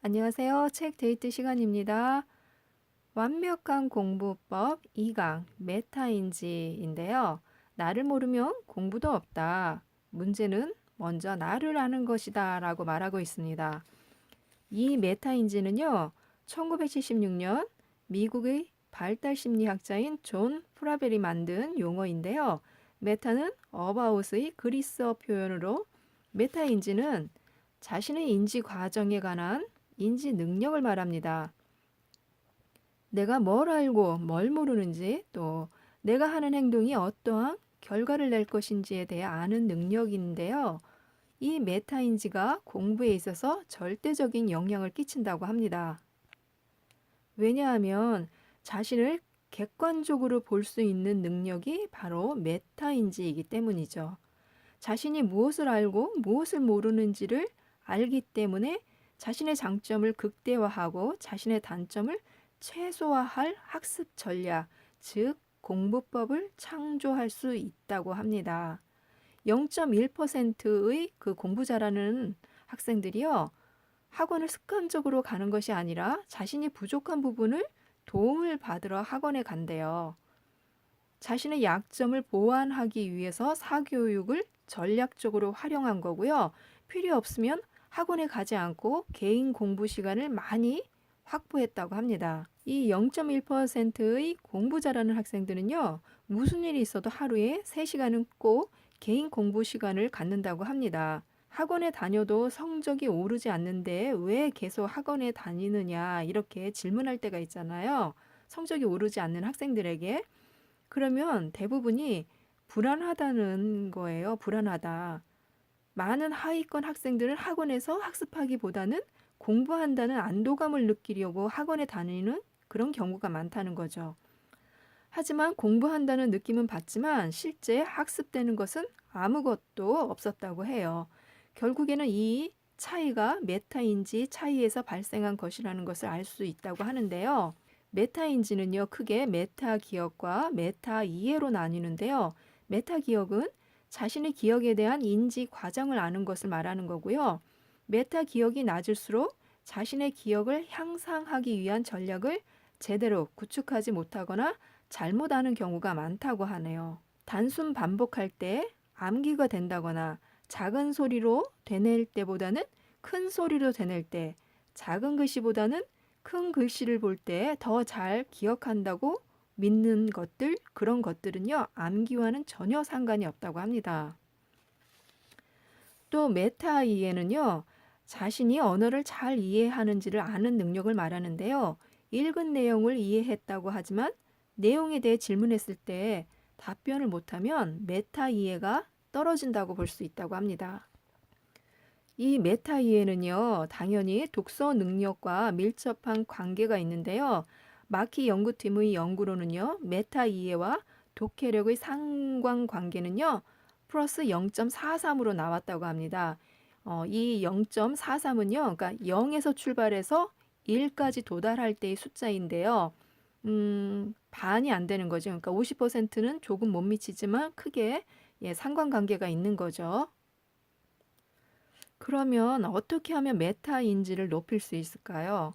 안녕하세요. 책 데이트 시간입니다. 완벽한 공부법 2강 메타인지인데요. 나를 모르면 공부도 없다. 문제는 먼저 나를 아는 것이다 라고 말하고 있습니다. 이 메타인지는요. 1976년 미국의 발달심리학자인 존 프라벨이 만든 용어인데요. 메타는 어바웃의 그리스어 표현으로 메타인지는 자신의 인지 과정에 관한 인지 능력을 말합니다. 내가 뭘 알고 뭘 모르는지 또 내가 하는 행동이 어떠한 결과를 낼 것인지에 대해 아는 능력인데요. 이 메타인지가 공부에 있어서 절대적인 영향을 끼친다고 합니다. 왜냐하면 자신을 객관적으로 볼 수 있는 능력이 바로 메타인지이기 때문이죠. 자신이 무엇을 알고 무엇을 모르는지를 알기 때문에 자신의 장점을 극대화하고 자신의 단점을 최소화할 학습 전략, 즉 공부법을 창조할 수 있다고 합니다. 0.1%의 그 공부 잘하는 학생들이요. 학원을 습관적으로 가는 것이 아니라 자신이 부족한 부분을 도움을 받으러 학원에 간대요. 자신의 약점을 보완하기 위해서 사교육을 전략적으로 활용한 거고요. 필요 없으면 학원에 가지 않고 개인 공부 시간을 많이 확보했다고 합니다. 이 0.1%의 공부 잘하는 학생들은요. 무슨 일이 있어도 하루에 3시간은 꼭 개인 공부 시간을 갖는다고 합니다. 학원에 다녀도 성적이 오르지 않는데 왜 계속 학원에 다니느냐 이렇게 질문할 때가 있잖아요. 성적이 오르지 않는 학생들에게. 그러면 대부분이 불안하다는 거예요. 불안하다. 많은 하위권 학생들은 학원에서 학습하기보다는 공부한다는 안도감을 느끼려고 학원에 다니는 그런 경우가 많다는 거죠. 하지만 공부한다는 느낌은 받지만 실제 학습되는 것은 아무것도 없었다고 해요. 결국에는 이 차이가 메타인지 차이에서 발생한 것이라는 것을 알 수 있다고 하는데요. 메타인지는요, 크게 메타 기억과 메타 이해로 나뉘는데요. 메타 기억은 자신의 기억에 대한 인지 과정을 아는 것을 말하는 거고요. 메타 기억이 낮을수록 자신의 기억을 향상하기 위한 전략을 제대로 구축하지 못하거나 잘못 아는 경우가 많다고 하네요. 단순 반복할 때 암기가 된다거나 작은 소리로 되뇌일 때보다는 큰 소리로 되뇌일 때, 작은 글씨보다는 큰 글씨를 볼 때 더 잘 기억한다고 믿는 것들, 그런 것들은요, 암기와는 전혀 상관이 없다고 합니다. 또 메타 이해는요, 자신이 언어를 잘 이해하는지를 아는 능력을 말하는데요. 읽은 내용을 이해했다고 하지만 내용에 대해 질문했을 때 답변을 못하면 메타 이해가 떨어진다고 볼 수 있다고 합니다. 이 메타 이해는요, 당연히 독서 능력과 밀접한 관계가 있는데요. 마키 연구팀의 연구로는요, 메타 이해와 독해력의 상관관계는요, 플러스 0.43으로 나왔다고 합니다. 이 0.43은요, 그러니까 0에서 출발해서 1까지 도달할 때의 숫자인데요. 반이 안 되는 거죠. 그러니까 50%는 조금 못 미치지만 크게 상관관계가 있는 거죠. 그러면 어떻게 하면 메타인지를 높일 수 있을까요?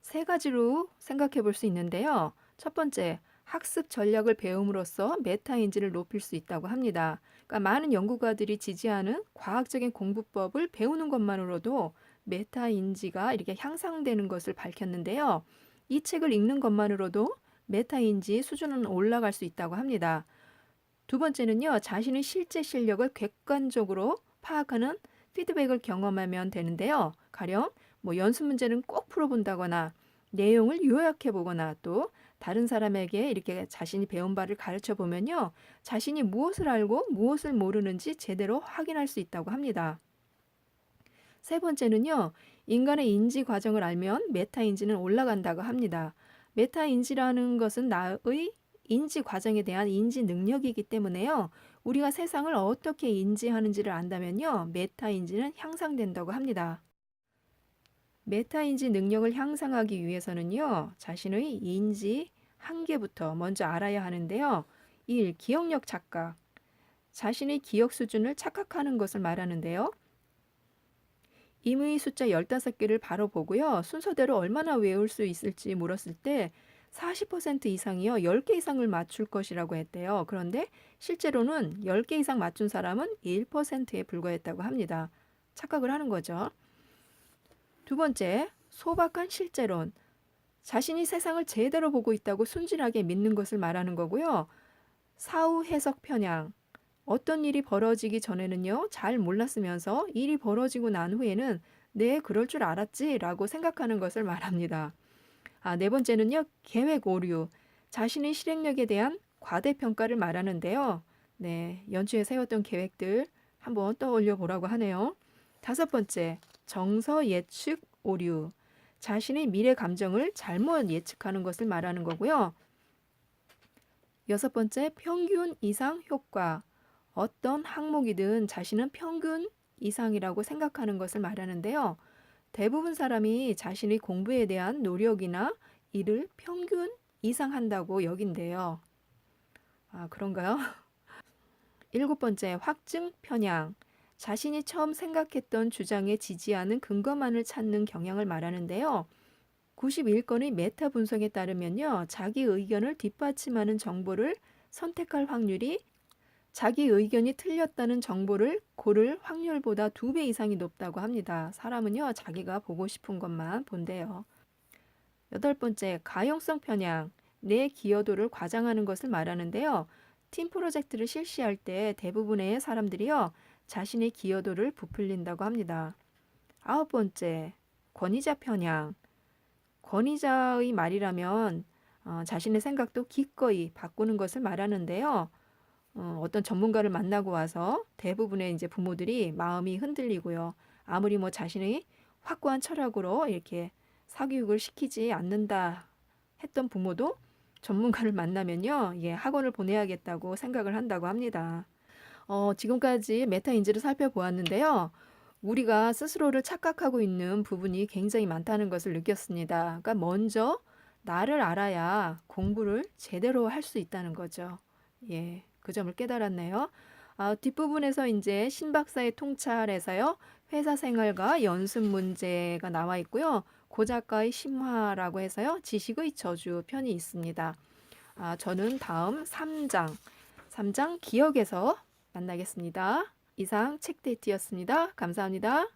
세 가지로 생각해 볼 수 있는데요. 첫 번째, 학습 전략을 배움으로써 메타인지를 높일 수 있다고 합니다. 그러니까 많은 연구가들이 지지하는 과학적인 공부법을 배우는 것만으로도 메타인지가 이렇게 향상되는 것을 밝혔는데요. 이 책을 읽는 것만으로도 메타인지 수준은 올라갈 수 있다고 합니다. 두 번째는요, 자신의 실제 실력을 객관적으로 파악하는 피드백을 경험하면 되는데요. 가령 연습 문제는 꼭 풀어본다거나 내용을 요약해 보거나 또 다른 사람에게 이렇게 자신이 배운 바를 가르쳐 보면요. 자신이 무엇을 알고 무엇을 모르는지 제대로 확인할 수 있다고 합니다. 세 번째는요. 인간의 인지 과정을 알면 메타인지는 올라간다고 합니다. 메타인지라는 것은 나의 인지 과정에 대한 인지 능력이기 때문에요. 우리가 세상을 어떻게 인지하는지를 안다면요. 메타인지는 향상된다고 합니다. 메타인지 능력을 향상하기 위해서는요. 자신의 인지 한계부터 먼저 알아야 하는데요. 1. 기억력 착각. 자신의 기억 수준을 착각하는 것을 말하는데요. 임의 숫자 15개를 바로 보고요. 순서대로 얼마나 외울 수 있을지 물었을 때 40% 이상이요. 10개 이상을 맞출 것이라고 했대요. 그런데 실제로는 10개 이상 맞춘 사람은 1%에 불과했다고 합니다. 착각을 하는 거죠. 두 번째, 소박한 실제론. 자신이 세상을 제대로 보고 있다고 순진하게 믿는 것을 말하는 거고요. 사후 해석 편향. 어떤 일이 벌어지기 전에는요, 잘 몰랐으면서 일이 벌어지고 난 후에는 네, 그럴 줄 알았지 라고 생각하는 것을 말합니다. 네 번째는요, 계획 오류. 자신의 실행력에 대한 과대평가를 말하는데요. 네, 연초에 세웠던 계획들 한번 떠올려 보라고 하네요. 다섯 번째, 정서 예측 오류. 자신의 미래 감정을 잘못 예측하는 것을 말하는 거고요. 여섯 번째, 평균 이상 효과. 어떤 항목이든 자신은 평균 이상이라고 생각하는 것을 말하는데요. 대부분 사람이 자신의 공부에 대한 노력이나 일을 평균 이상 한다고 여긴대요. 그런가요? 일곱 번째, 확증 편향. 자신이 처음 생각했던 주장에 지지하는 근거만을 찾는 경향을 말하는데요. 91건의 메타 분석에 따르면요. 자기 의견을 뒷받침하는 정보를 선택할 확률이 자기 의견이 틀렸다는 정보를 고를 확률보다 2배 이상이 높다고 합니다. 사람은요, 자기가 보고 싶은 것만 본대요. 여덟 번째, 가용성 편향. 내 기여도를 과장하는 것을 말하는데요. 팀 프로젝트를 실시할 때 대부분의 사람들이요, 자신의 기여도를 부풀린다고 합니다. 아홉 번째, 권위자 편향. 권위자의 말이라면 자신의 생각도 기꺼이 바꾸는 것을 말하는데요. 어떤 전문가를 만나고 와서 대부분의 이제 부모들이 마음이 흔들리고요. 아무리 뭐 자신의 확고한 철학으로 이렇게 사교육을 시키지 않는다 했던 부모도 전문가를 만나면요, 예, 학원을 보내야겠다고 생각을 한다고 합니다. 지금까지 메타인지를 살펴보았는데요. 우리가 스스로를 착각하고 있는 부분이 굉장히 많다는 것을 느꼈습니다. 그러니까 먼저 나를 알아야 공부를 제대로 할 수 있다는 거죠. 예, 그 점을 깨달았네요. 뒷부분에서 이제 신박사의 통찰에서요, 회사 생활과 연습 문제가 나와 있고요. 고작가의 심화라고 해서요, 지식의 저주 편이 있습니다. 저는 다음 3장 기억에서 만나겠습니다. 이상 책데이트였습니다. 감사합니다.